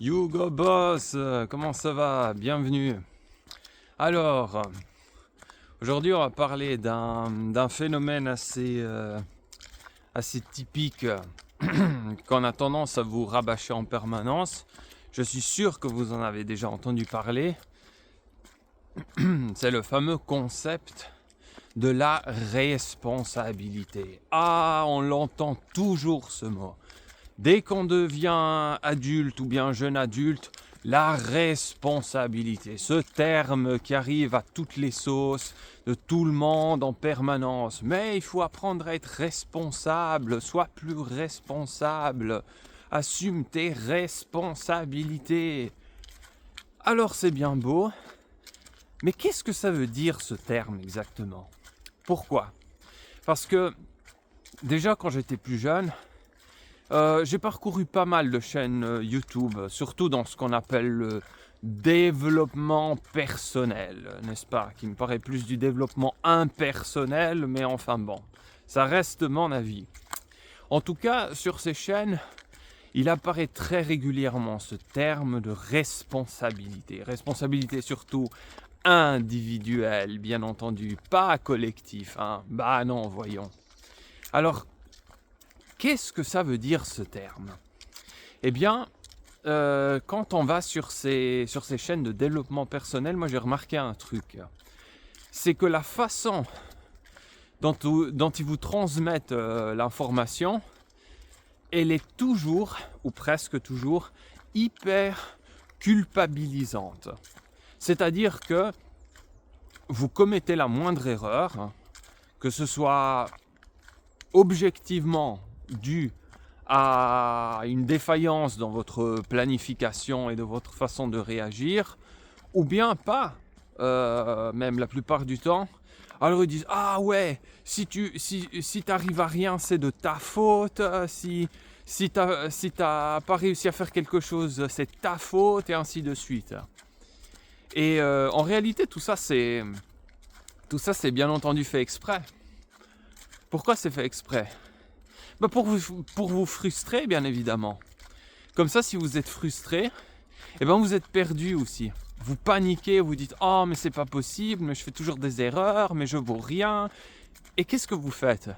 Hugo Boss, comment ça va? Bienvenue. Alors, aujourd'hui on va parler d'un phénomène assez typique qu'on a tendance à vous rabâcher en permanence. Je suis sûr que vous en avez déjà entendu parler. C'est le fameux concept de la responsabilité. Ah, on l'entend toujours ce mot. Dès qu'on devient adulte ou bien jeune adulte, la responsabilité, ce terme qui arrive à toutes les sauces, de tout le monde en permanence. Mais il faut apprendre à être responsable, sois plus responsable, assume tes responsabilités. Alors c'est bien beau, mais qu'est-ce que ça veut dire ce terme exactement? Pourquoi? Parce que déjà quand j'étais plus jeune, j'ai parcouru pas mal de chaînes YouTube, surtout dans ce qu'on appelle le développement personnel, n'est-ce pas? Qui me paraît plus du développement impersonnel, mais enfin bon, ça reste mon avis. En tout cas, sur ces chaînes, il apparaît très régulièrement ce terme de responsabilité. Responsabilité surtout individuelle, bien entendu, pas collectif, hein. Bah non, voyons. Alors, qu'est-ce que ça veut dire ce terme? Eh bien, quand on va sur ces chaînes de développement personnel, moi j'ai remarqué un truc. C'est que la façon dont ils vous transmettent l'information, elle est toujours, ou presque toujours, hyper culpabilisante. C'est-à-dire que vous commettez la moindre erreur, que ce soit objectivement dû à une défaillance dans votre planification et de votre façon de réagir, ou bien pas, même la plupart du temps. Alors ils disent ah ouais, si t'arrives à rien, c'est de ta faute. Si t'as pas réussi à faire quelque chose, c'est ta faute, et ainsi de suite. Et en réalité, tout ça c'est bien entendu fait exprès. Pourquoi c'est fait exprès? Bah pour vous frustrer, bien évidemment. Comme ça, si vous êtes frustré, eh ben vous êtes perdu aussi. Vous paniquez, vous dites « Oh, mais c'est pas possible, mais je fais toujours des erreurs, mais je vaux rien. » Et qu'est-ce que vous faites?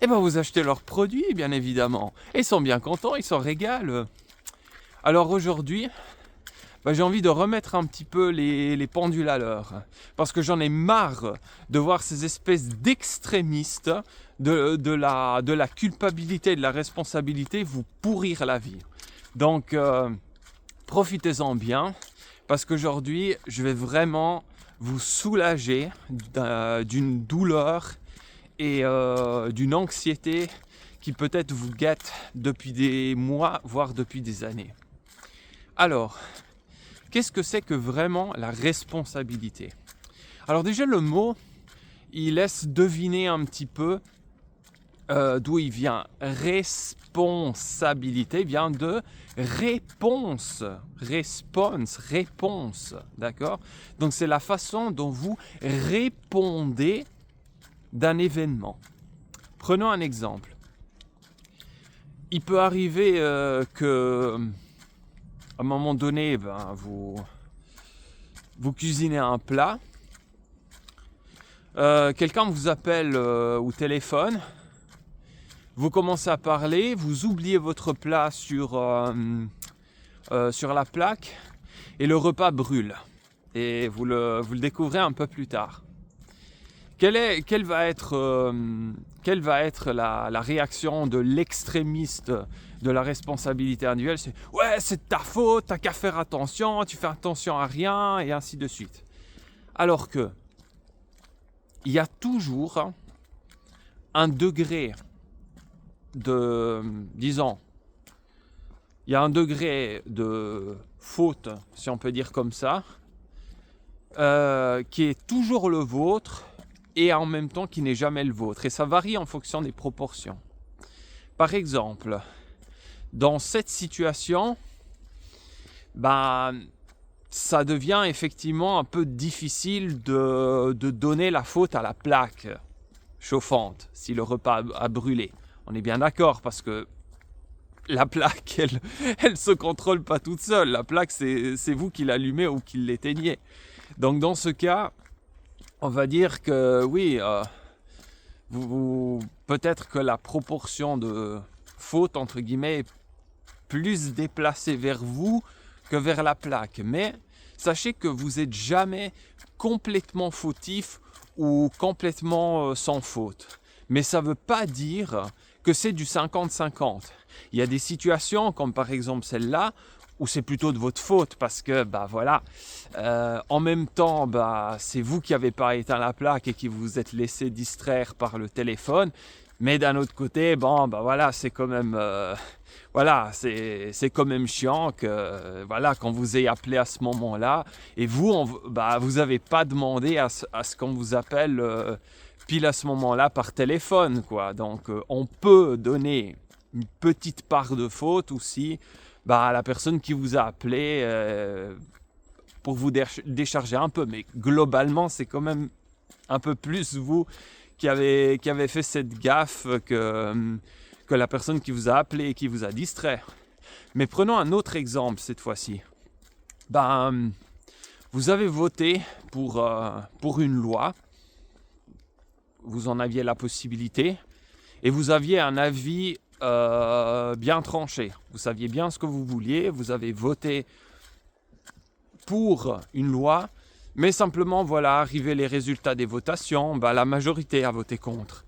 Eh ben vous achetez leurs produits, bien évidemment. Et ils sont bien contents, ils s'en régalent. Alors aujourd'hui, j'ai envie de remettre un petit peu les pendules à l'heure. Parce que j'en ai marre de voir ces espèces d'extrémistes de la culpabilité et de la responsabilité vous pourrir la vie. Donc, profitez-en bien, parce qu'aujourd'hui, je vais vraiment vous soulager d'une douleur et d'une anxiété qui peut-être vous guette depuis des mois, voire depuis des années. Alors, qu'est-ce que c'est que vraiment la responsabilité? Alors déjà, le mot, il laisse deviner un petit peu d'où il vient. Responsabilité vient de réponse. Réponse. D'accord? Donc c'est la façon dont vous répondez d'un événement. Prenons un exemple. Il peut arriver que à un moment donné, vous cuisinez un plat. Quelqu'un vous appelle au téléphone. Vous commencez à parler, vous oubliez votre plat sur la plaque et le repas brûle. Et vous le découvrez un peu plus tard. Quelle va être la réaction de l'extrémiste de la responsabilité individuelle? C'est « Ouais, c'est de ta faute, t'as qu'à faire attention, tu fais attention à rien, et ainsi de suite. » Alors que il y a toujours un degré de, disons, il y a un degré de faute, si on peut dire comme ça, qui est toujours le vôtre et en même temps qui n'est jamais le vôtre. Et ça varie en fonction des proportions. Par exemple, dans cette situation, ça devient effectivement un peu difficile de donner la faute à la plaque chauffante si le repas a brûlé. On est bien d'accord parce que la plaque, elle se contrôle pas toute seule. La plaque, c'est vous qui l'allumez ou qui l'éteignez. Donc dans ce cas, on va dire que oui, peut-être que la proportion de fautes, entre guillemets, est plus déplacée vers vous que vers la plaque. Mais sachez que vous n'êtes jamais complètement fautif ou complètement sans faute. Mais ça ne veut pas dire que c'est du 50-50. Il y a des situations, comme par exemple celle-là, où c'est plutôt de votre faute parce que, en même temps, c'est vous qui n'avez pas éteint la plaque et qui vous êtes laissé distraire par le téléphone. Mais d'un autre côté, c'est quand même, c'est quand même chiant que, quand vous ayez appelé à ce moment-là et vous n'avez pas demandé à ce qu'on vous appelle pile à ce moment-là par téléphone, quoi. Donc, on peut donner une petite part de faute aussi à la personne qui vous a appelé pour vous décharger un peu. Mais globalement, c'est quand même un peu plus vous qui avez fait cette gaffe que la personne qui vous a appelé et qui vous a distrait. Mais prenons un autre exemple cette fois-ci. Vous avez voté pour une loi. Vous en aviez la possibilité et vous aviez un avis bien tranché. Vous saviez bien ce que vous vouliez, vous avez voté pour une loi, mais simplement, arrivaient les résultats des votations, la majorité a voté contre.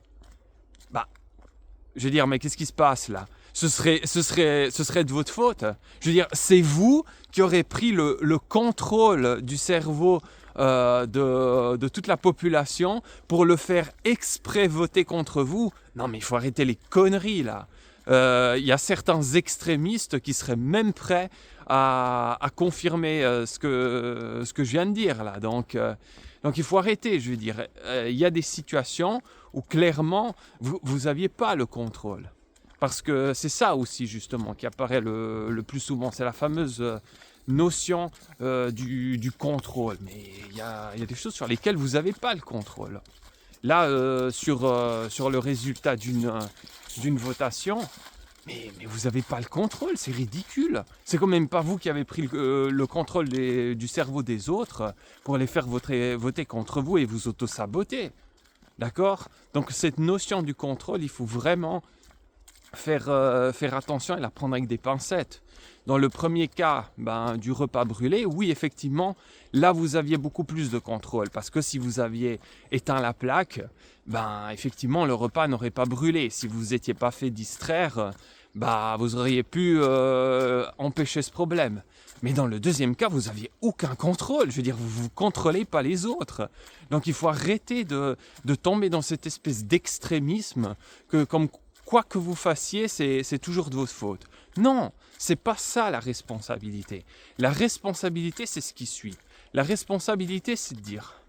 Je veux dire, mais qu'est-ce qui se passe là ? Ce serait de votre faute. Je veux dire, c'est vous qui aurez pris le contrôle du cerveau de toute la population pour le faire exprès voter contre vous. Non, mais il faut arrêter les conneries là. Il y a certains extrémistes qui seraient même prêts à confirmer ce que je viens de dire là. Donc il faut arrêter, je veux dire. Il y a des situations où clairement vous n'aviez pas le contrôle. Parce que c'est ça aussi justement qui apparaît le plus souvent. C'est la fameuse notion du contrôle. Mais il y a des choses sur lesquelles vous n'avez pas le contrôle. Là, sur le résultat d'une votation, mais vous n'avez pas le contrôle, c'est ridicule. C'est quand même pas vous qui avez pris le contrôle du cerveau des autres pour les faire voter contre vous et vous auto-saboter. D'accord ? Donc cette notion du contrôle, il faut vraiment faire attention et la prendre avec des pincettes. Dans le premier cas du repas brûlé, oui, effectivement, là, vous aviez beaucoup plus de contrôle. Parce que si vous aviez éteint la plaque, effectivement, le repas n'aurait pas brûlé. Si vous n'étiez pas fait distraire, vous auriez pu empêcher ce problème. Mais dans le deuxième cas, vous n'aviez aucun contrôle. Je veux dire, vous ne contrôlez pas les autres. Donc, il faut arrêter de tomber dans cette espèce d'extrémisme que, comme quoi que vous fassiez, c'est toujours de votre faute. Non, c'est pas ça la responsabilité. La responsabilité, c'est ce qui suit. La responsabilité, c'est de dire,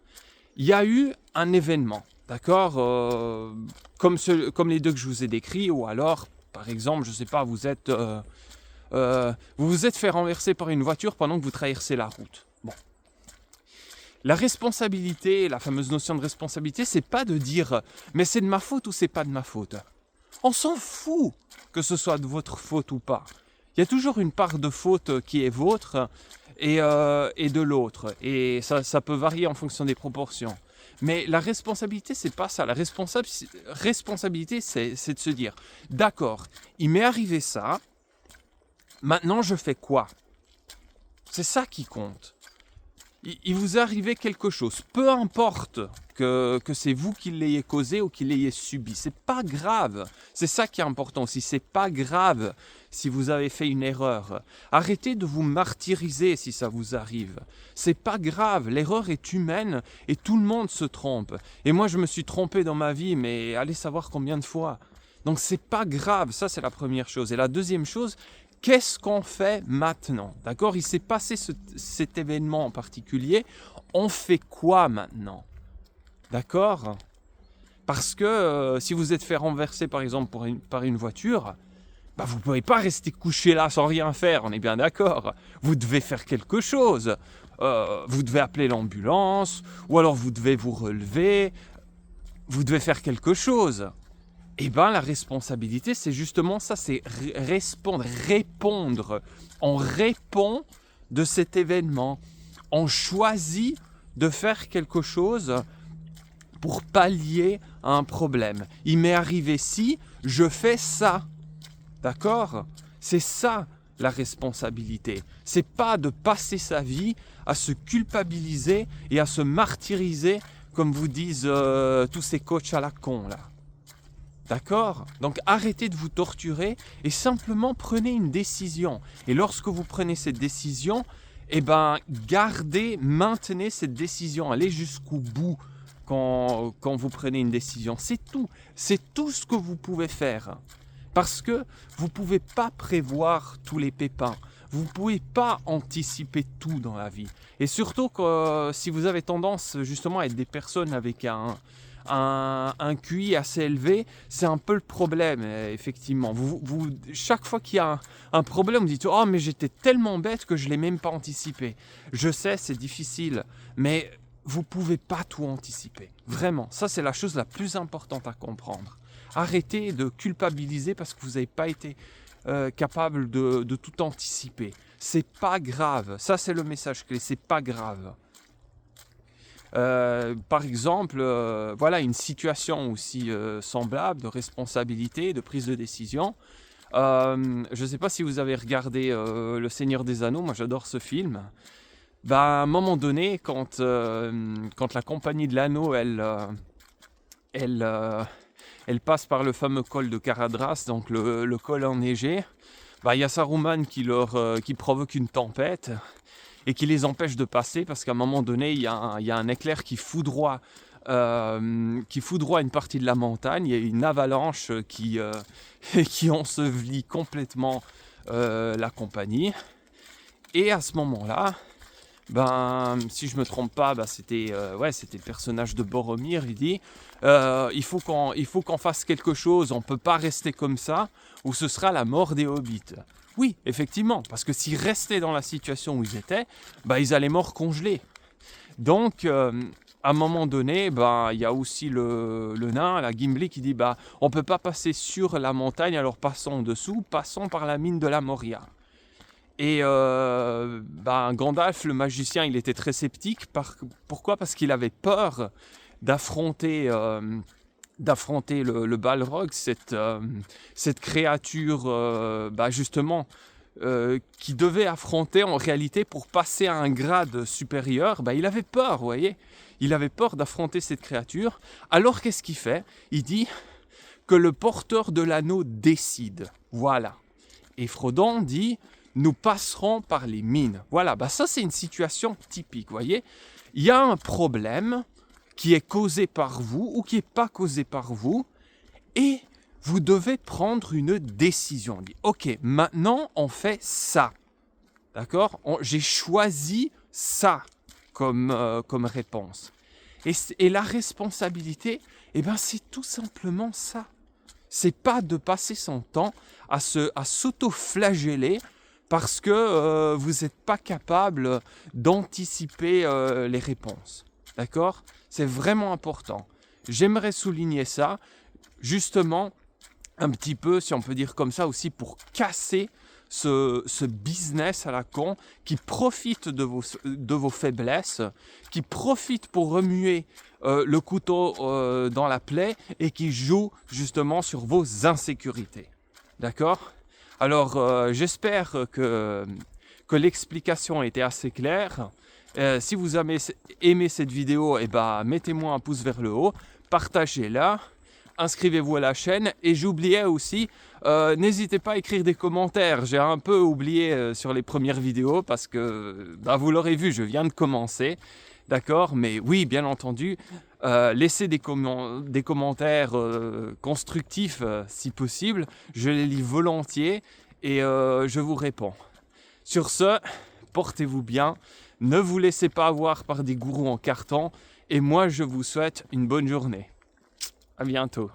il y a eu un événement, d'accord, comme les deux que je vous ai décrits, ou alors, par exemple, je ne sais pas, vous vous êtes fait renverser par une voiture pendant que vous traversez la route. Bon. La responsabilité, la fameuse notion de responsabilité, c'est pas de dire, mais c'est de ma faute ou c'est pas de ma faute. On s'en fout que ce soit de votre faute ou pas. Il y a toujours une part de faute qui est vôtre et de l'autre. Et ça peut varier en fonction des proportions. Mais la responsabilité, c'est pas ça. La responsabilité, c'est de se dire, d'accord, il m'est arrivé ça, maintenant je fais quoi ? C'est ça qui compte. Il vous est arrivé quelque chose, peu importe que c'est vous qui l'ayez causé ou qui l'ayez subi, c'est pas grave. C'est ça qui est important aussi, c'est pas grave si vous avez fait une erreur. Arrêtez de vous martyriser si ça vous arrive. C'est pas grave, l'erreur est humaine et tout le monde se trompe. Et moi je me suis trompé dans ma vie, mais allez savoir combien de fois. Donc c'est pas grave, ça c'est la première chose. Et la deuxième chose, qu'est-ce qu'on fait maintenant ? D'accord ? Il s'est passé cet événement en particulier. On fait quoi maintenant ? D'accord ? Parce que si vous êtes fait renverser par exemple par une voiture, vous ne pouvez pas rester couché là sans rien faire, on est bien d'accord. Vous devez faire quelque chose. Vous devez appeler l'ambulance, ou alors vous devez vous relever. Vous devez faire quelque chose. Et bien la responsabilité, c'est justement ça, c'est répondre. On répond de cet événement. On choisit de faire quelque chose pour pallier à un problème. Il m'est arrivé ci, je fais ça. D'accord ? C'est ça la responsabilité. C'est pas de passer sa vie à se culpabiliser et à se martyriser comme vous disent tous ces coachs à la con là. D'accord ? Donc arrêtez de vous torturer et simplement prenez une décision. Et lorsque vous prenez cette décision, maintenez cette décision, allez jusqu'au bout quand vous prenez une décision. C'est tout. C'est tout ce que vous pouvez faire. Parce que vous ne pouvez pas prévoir tous les pépins. Vous ne pouvez pas anticiper tout dans la vie. Et surtout que si vous avez tendance justement à être des personnes avec un QI assez élevé, c'est un peu le problème, effectivement. Chaque fois qu'il y a un problème, vous dites « Oh, mais j'étais tellement bête que je ne l'ai même pas anticipé. » Je sais, c'est difficile, mais vous ne pouvez pas tout anticiper. Vraiment, ça c'est la chose la plus importante à comprendre. Arrêtez de culpabiliser parce que vous n'avez pas été capable de tout anticiper. C'est pas grave. Ça, c'est le message clé. C'est pas grave. Par exemple, voilà une situation aussi semblable de responsabilité, de prise de décision. Je ne sais pas si vous avez regardé Le Seigneur des Anneaux. Moi, j'adore ce film. À un moment donné, quand la compagnie de l'anneau, elle passe par le fameux col de Caradhras, donc le col enneigé, y a Saruman qui provoque une tempête et qui les empêche de passer parce qu'à un moment donné, il y a un éclair qui foudroie une partie de la montagne. Il y a une avalanche qui ensevelit complètement la compagnie. Et à ce moment-là, si je me trompe pas, c'était le personnage de Boromir. Il dit il faut qu'on fasse quelque chose, on peut pas rester comme ça, ou ce sera la mort des hobbits. Oui, effectivement, parce que s'ils restaient dans la situation où ils étaient, ils allaient morts congelés. Donc, à un moment donné, il y a aussi le nain, la Gimli, qui dit on peut pas passer sur la montagne, alors passons en dessous, passons par la mine de la Moria. Et Gandalf, le magicien, il était très sceptique. Pourquoi ? Parce qu'il avait peur d'affronter le Balrog, cette créature justement qui devait affronter en réalité pour passer à un grade supérieur. Il avait peur, vous voyez. Il avait peur d'affronter cette créature. Alors qu'est-ce qu'il fait ? Il dit que le porteur de l'anneau décide. Voilà. Et Frodon dit « Nous passerons par les mines ». Voilà, ça c'est une situation typique, vous voyez. Il y a un problème qui est causé par vous ou qui n'est pas causé par vous et vous devez prendre une décision. On dit « Ok, maintenant on fait ça ». D'accord ? J'ai choisi ça comme réponse. Et la responsabilité, c'est tout simplement ça. C'est pas de passer son temps à s'auto-flageller parce que vous n'êtes pas capable d'anticiper les réponses. D'accord ? C'est vraiment important. J'aimerais souligner ça, justement, un petit peu, si on peut dire comme ça aussi, pour casser ce business à la con qui profite de vos faiblesses, qui profite pour remuer le couteau dans la plaie et qui joue justement sur vos insécurités. D'accord ? Alors, j'espère que l'explication était assez claire. Si vous avez aimé cette vidéo, mettez-moi un pouce vers le haut, partagez-la, inscrivez-vous à la chaîne et j'oubliais aussi, n'hésitez pas à écrire des commentaires. J'ai un peu oublié sur les premières vidéos parce que vous l'aurez vu, je viens de commencer. D'accord, mais oui, bien entendu, laissez des commentaires constructifs si possible. Je les lis volontiers et je vous réponds. Sur ce, portez-vous bien, ne vous laissez pas avoir par des gourous en carton et moi je vous souhaite une bonne journée. À bientôt.